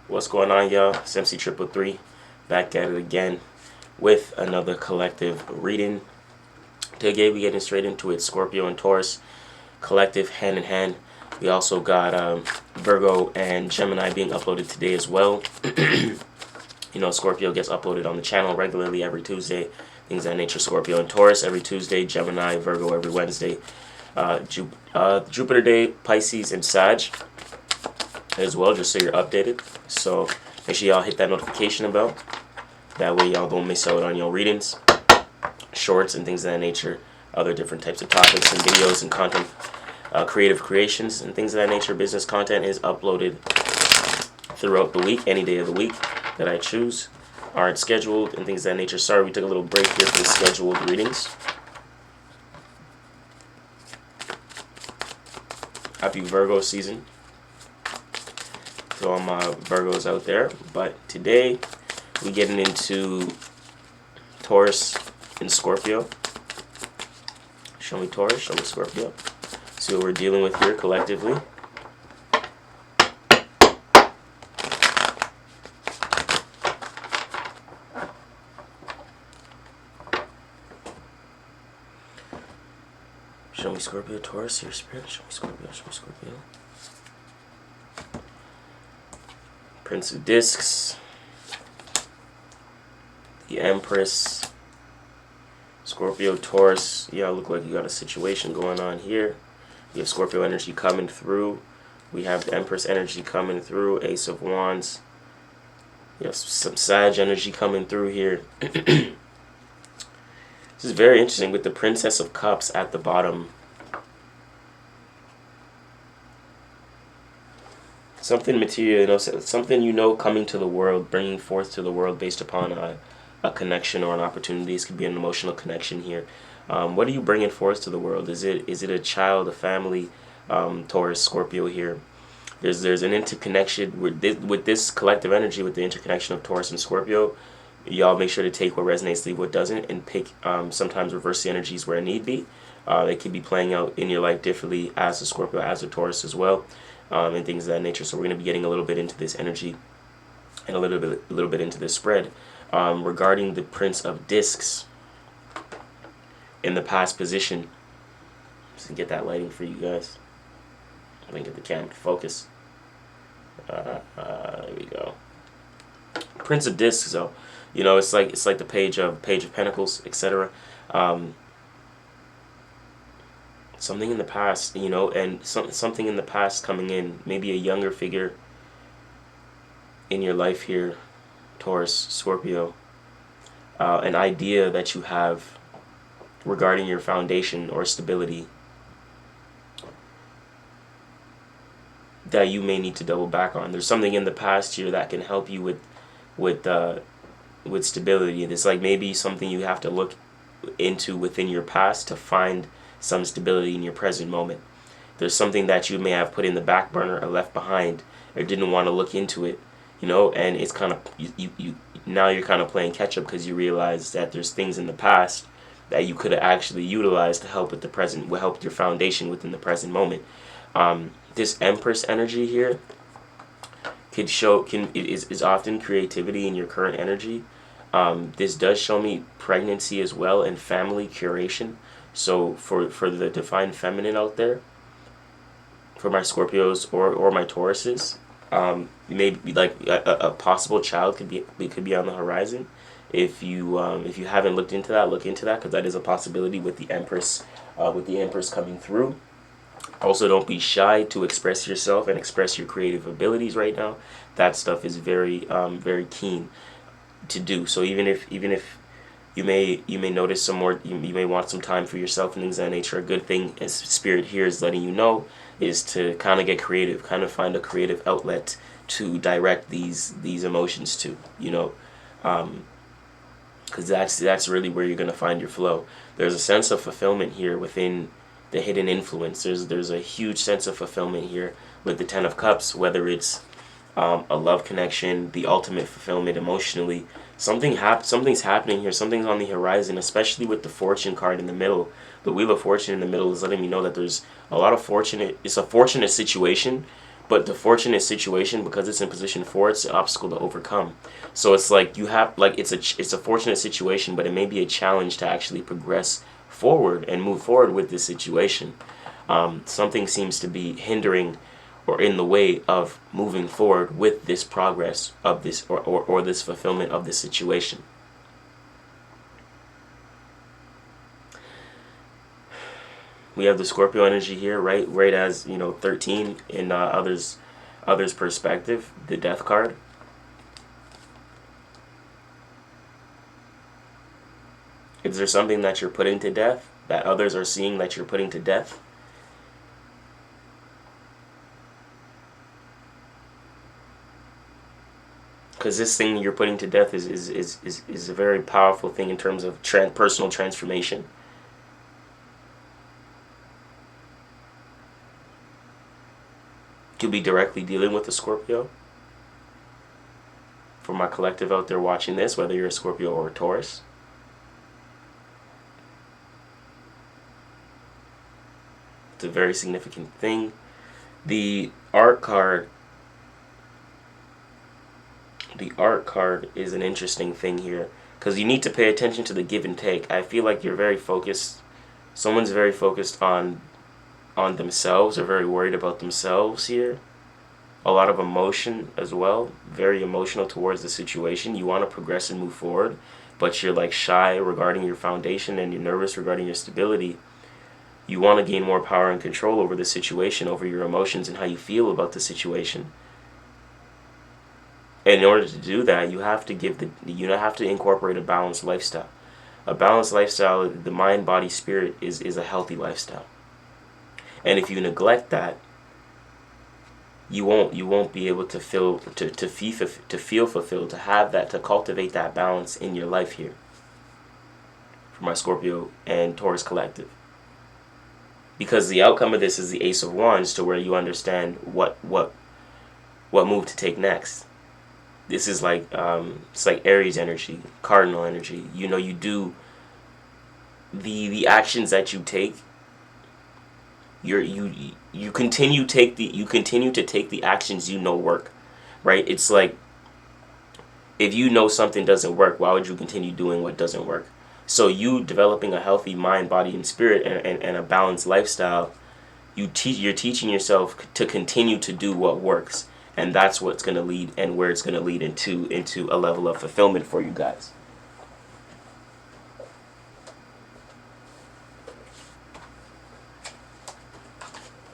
What's going on, y'all? It's MC 333 back at it again with another collective reading. Today we getting straight into it. Scorpio and Taurus collective hand in hand. We also got Virgo and Gemini being uploaded today as well. You know, Scorpio gets uploaded on the channel regularly every Tuesday. Things of that nature. Scorpio and Taurus every Tuesday. Gemini, Virgo every Wednesday. Jupiter Day, Pisces, and Sag as well, just so you're updated. So make sure y'all hit that notification bell. That way y'all don't miss out on your readings, shorts, and things of that nature. Other different types of topics and videos and content, creative creations and things of that nature. Business content is uploaded throughout the week, any day of the week that I choose. Aren't scheduled and things of that nature. Sorry, we took a little break here for the scheduled readings. Happy Virgo season to all my Virgos out there. But today we getting into Taurus and Scorpio. Show me Taurus, show me Scorpio. See what we're dealing with here collectively. Show me Scorpio, Taurus, your spirit. Show me Scorpio, show me Scorpio. Prince of Discs. The Empress. Scorpio, Taurus. Yeah, look like you got a situation going on here. You have Scorpio energy coming through. We have the Empress energy coming through. Ace of Wands. You have some Sag energy coming through here. This is very interesting with the Princess of Cups at the bottom. Something material, something coming to the world, bringing forth to the world based upon a connection or an opportunity. This could be an emotional connection here. What are you bringing forth to the world? Is it a child, a family? Taurus, Scorpio here. There's an interconnection with this collective energy, with the interconnection of Taurus and Scorpio. Y'all make sure to take what resonates, leave what doesn't, and pick sometimes reverse the energies where need be. They could be playing out in your life differently as a Scorpio, as a Taurus as well, and things of that nature. So we're going to be getting a little bit into this energy and a little bit into this spread. Regarding the Prince of Discs in the past position. Just get that lighting for you guys. Let me get the camera to focus. There we go. Prince of Discs, though, you know, it's like the Page of Pentacles, etc. Something in the past, you know, and something in the past coming in. Maybe a younger figure in your life here, Taurus, Scorpio. An idea that you have regarding your foundation or stability that you may need to double back on. There's something in the past here that can help you with stability. It's like maybe something you have to look into within your past to find some stability in your present moment. There's something that you may have put in the back burner or left behind or didn't want to look into it, you know, and it's kind of you now you're kind of playing catch up because you realize that there's things in the past that you could have actually utilized to help with the present, will help your foundation within the present moment. This Empress energy here is often creativity in your current energy. This does show me pregnancy as well and family curation. So for the divine feminine out there, for my Scorpios or my Tauruses, maybe like a possible child could be on the horizon. If you haven't looked into that, look into that, because that is a possibility with the Empress coming through. Also, don't be shy to express yourself and express your creative abilities right now. That stuff is very keen to do. So even if you may notice some more, you may want some time for yourself and things of that nature. A good thing, as Spirit here is letting you know, is to kind of get creative, kind of find a creative outlet to direct these emotions to, you know, because that's really where you're gonna find your flow. There's a sense of fulfillment here within the hidden influence. There's a huge sense of fulfillment here with the Ten of Cups, whether it's a love connection, the ultimate fulfillment emotionally. Something's happening here. Something's on the horizon, especially with the Fortune card in the middle. The Wheel of Fortune in the middle is letting me know that there's a lot of fortunate. It's a fortunate situation, But the fortunate situation, because it's in position 4, it's an obstacle to overcome. So it's like you have, like, it's a fortunate situation, but it may be a challenge to actually progress forward and move forward with this situation. Something seems to be hindering or in the way of moving forward with this progress of this, or this fulfillment of this situation. We have the Scorpio energy here, right as 13 in others perspective, the Death card. Is there something that you're putting to death, that others are seeing that you're putting to death? Because this thing you're putting to death is a very powerful thing in terms of personal transformation. Could be directly dealing with the Scorpio. For my collective out there watching this, whether you're a Scorpio or a Taurus. It's a very significant thing. The art card is an interesting thing here, because you need to pay attention to the give and take. I feel like you're very focused. Someone's very focused on themselves, or very worried about themselves here. A lot of emotion as well, very emotional towards the situation. You want to progress and move forward, but you're like shy regarding your foundation, and you're nervous regarding your stability. You want to gain more power and control over the situation, over your emotions and how you feel about the situation. And in order to do that, you have to incorporate a balanced lifestyle. A balanced lifestyle, the mind, body, spirit, is a healthy lifestyle. And if you neglect that, you won't be able to feel fulfilled, to have that, to cultivate that balance in your life here. For my Scorpio and Taurus collective. Because the outcome of this is the Ace of Wands, to where you understand what move to take next. This is like it's like Aries energy, cardinal energy. You do the actions that you take. You continue to take the actions work, right? It's like, if you know something doesn't work, why would you continue doing what doesn't work? So you developing a healthy mind, body, and spirit, and a balanced lifestyle, you're teaching yourself to continue to do what works, and that's what's going to lead, and where it's going to lead into a level of fulfillment for you guys.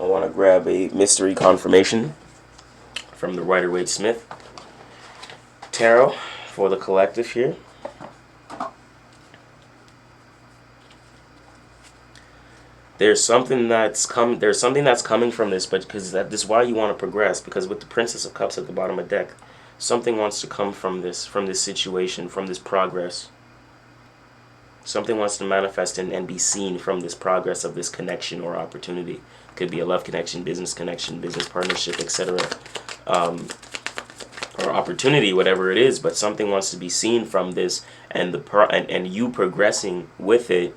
I want to grab a mystery confirmation from the Rider-Waite-Smith Tarot for the collective here. There's something that's coming from this, but because this is why you want to progress. Because with the Princess of Cups at the bottom of the deck, something wants to come from this situation, from this progress. Something wants to manifest and be seen from this progress of this connection or opportunity. Could be a love connection, business partnership, etc. Or opportunity, whatever it is. But something wants to be seen from this, and and you progressing with it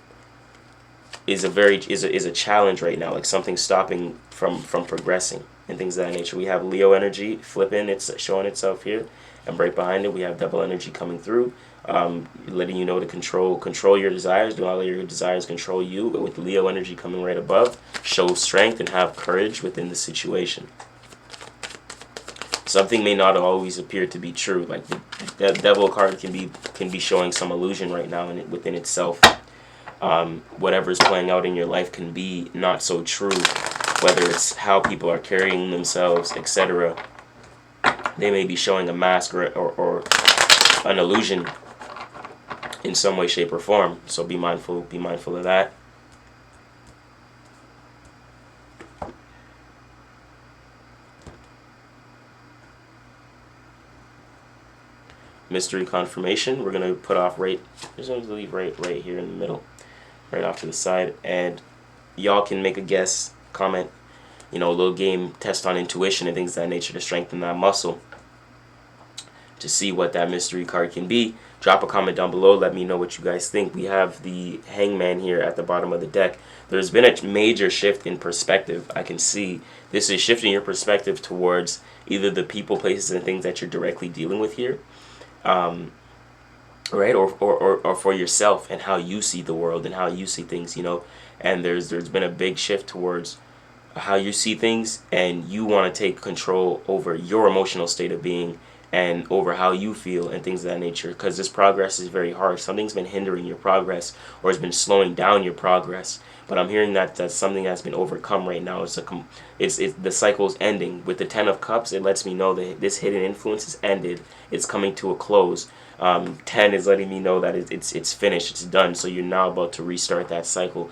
is a challenge right now. Like something stopping from progressing and things of that nature. We have Leo energy flipping, it's showing itself here, and right behind it we have Devil energy coming through. Letting you know to control your desires. Don't let your desires control you. But with Leo energy coming right above, show strength and have courage within the situation. Something may not always appear to be true. Like the Devil card can be showing some illusion right now within itself. Whatever's playing out in your life can be not so true. Whether it's how people are carrying themselves, etc. They may be showing a mask or an illusion in some way, shape, or form. So be mindful of that. Mystery confirmation. We're gonna put off just gonna leave right here in the middle, right off to the side, and y'all can make a guess, comment, a little game test on intuition and things of that nature to strengthen that muscle. to see what that mystery card can be. Drop a comment down below. Let me know what you guys think. We have the Hangman here at the bottom of the deck. There's been a major shift in perspective. I can see this is shifting your perspective towards either the people, places, and things that you're directly dealing with here, right? Or for yourself and how you see the world and how you see things, you know. And there's been a big shift towards how you see things, and you want to take control over your emotional state of being and over how you feel and things of that nature, because this progress is very hard. Something's been hindering your progress or has been slowing down your progress, but I'm hearing that that's something that's been overcome right now. It's the cycle's ending. With the 10 of Cups, it lets me know that this hidden influence is ended. It's coming to a close. 10 is letting me know that it's finished, it's done, so you're now about to restart that cycle.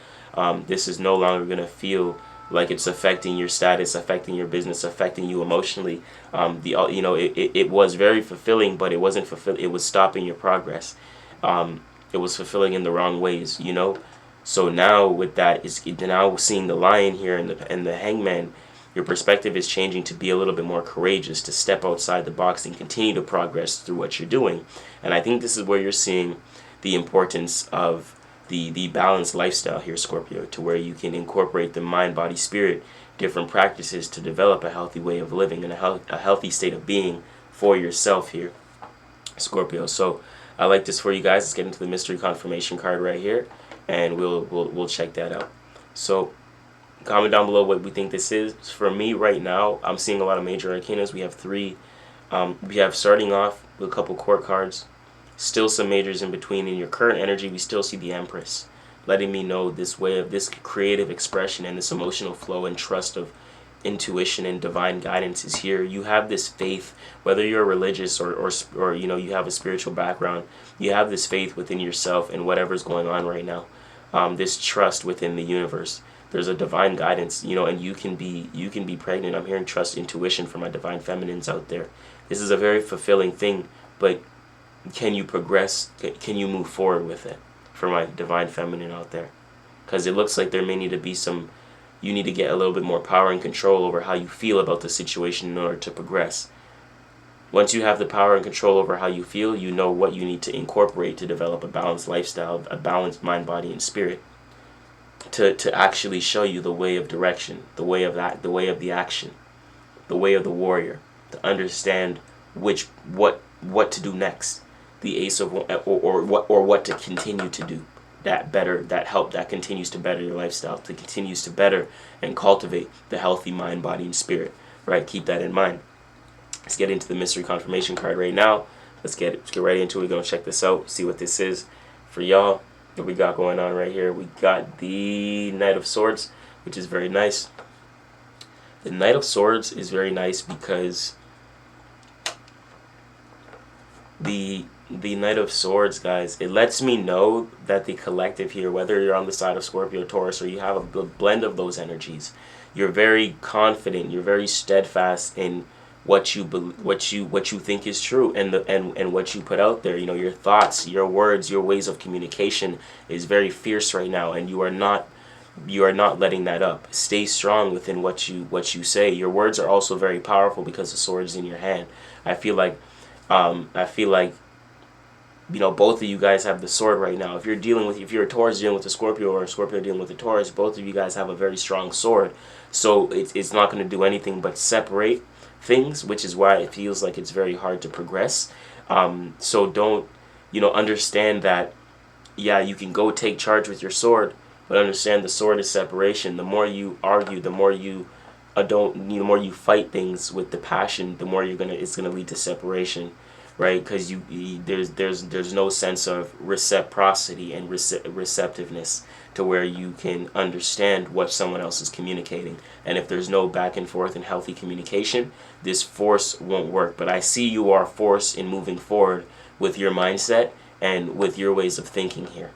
This is no longer going to feel like it's affecting your status, affecting your business, affecting you emotionally. It was very fulfilling, but it wasn't fulfilling. It was stopping your progress. It was fulfilling in the wrong ways, you know. So now with that, is now seeing the Lion here and the Hangman, your perspective is changing to be a little bit more courageous, to step outside the box and continue to progress through what you're doing. And I think this is where you're seeing the importance of the balanced lifestyle here, Scorpio, to where you can incorporate the mind, body, spirit, different practices to develop a healthy way of living and a healthy state of being for yourself here, Scorpio. So I like this for you guys. Let's get into the mystery confirmation card right here, and we'll check that out. So comment down below what we think this is. For me right now, I'm seeing a lot of major arcanas. We have three. We have, starting off with a couple court cards, still some majors in between. In your current energy, we still see the Empress, letting me know this way of this creative expression and this emotional flow and trust of intuition and divine guidance is here. You have this faith, whether you're religious or you know, you have a spiritual background, you have this faith within yourself and whatever's going on right now. This trust within the universe. There's a divine guidance, you know, and you can be pregnant. I'm hearing trust, intuition for my divine feminines out there. This is a very fulfilling thing, but can you progress? Can you move forward with it for my divine feminine out there? Because it looks like there may need to be you need to get a little bit more power and control over how you feel about the situation in order to progress. Once you have the power and control over how you feel, you know what you need to incorporate to develop a balanced lifestyle, a balanced mind, body, and spirit, to actually show you the way of direction, the way of the action, the way of the warrior, to understand what to do next. The Ace of or what to continue to do that continues to better your lifestyle, that continues to better and cultivate the healthy mind, body, and spirit, right? Keep that in mind. Let's get into the mystery confirmation card right now. Let's get right into it. We're gonna check this out, see what this is for y'all. What we got going on right here? We got the Knight of Swords, which is very nice. The Knight of Swords is very nice because the Knight of Swords, guys, it lets me know that the collective here, whether you're on the side of Scorpio, Taurus, or you have a blend of those energies, you're very confident, you're very steadfast in what you think is true, and what you put out there. You know, your thoughts, your words, your ways of communication is very fierce right now, and you are not letting that up. Stay strong within what you say. Your words are also very powerful because the sword is in your hand. I feel like you know, both of you guys have the sword right now. If you're a Taurus dealing with a Scorpio, or a Scorpio dealing with a Taurus, both of you guys have a very strong sword. So it's not going to do anything but separate things, which is why it feels like it's very hard to progress. So don't, you know, understand that, yeah, you can go take charge with your sword, but understand the sword is separation. The more you argue, the more the more you fight things with the passion, the more it's gonna lead to separation, right? Because there's no sense of reciprocity and receptiveness to where you can understand what someone else is communicating. And if there's no back and forth and healthy communication, this force won't work. But I see you are force in moving forward with your mindset and with your ways of thinking here.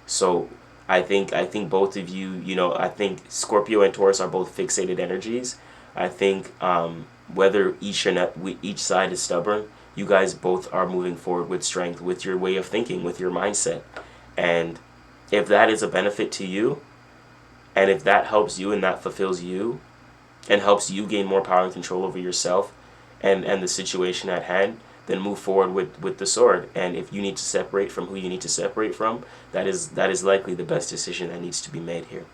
So I think both of you, you know, I think Scorpio and Taurus are both fixated energies. I think whether each side is stubborn, you guys both are moving forward with strength, with your way of thinking, with your mindset. And if that is a benefit to you, and if that helps you and that fulfills you and helps you gain more power and control over yourself and the situation at hand, then move forward with the sword. And if you need to separate from who you need to separate from, that is likely the best decision that needs to be made here.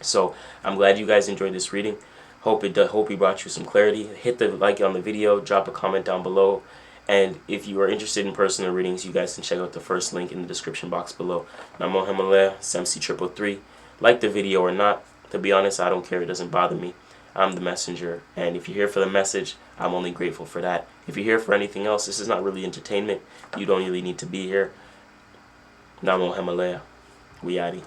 So I'm glad you guys enjoyed this reading. Hope he brought you some clarity. Hit the like on the video, drop a comment down below, and if you are interested in personal readings, you guys can check out the first link in the description box below. Namo Himalaya, SMC333. Like the video or not, to be honest, I don't care. It doesn't bother me. I'm the messenger, and if you're here for the message, I'm only grateful for that. If you're here for anything else, this is not really entertainment. You don't really need to be here. Namo Himalaya. We outie.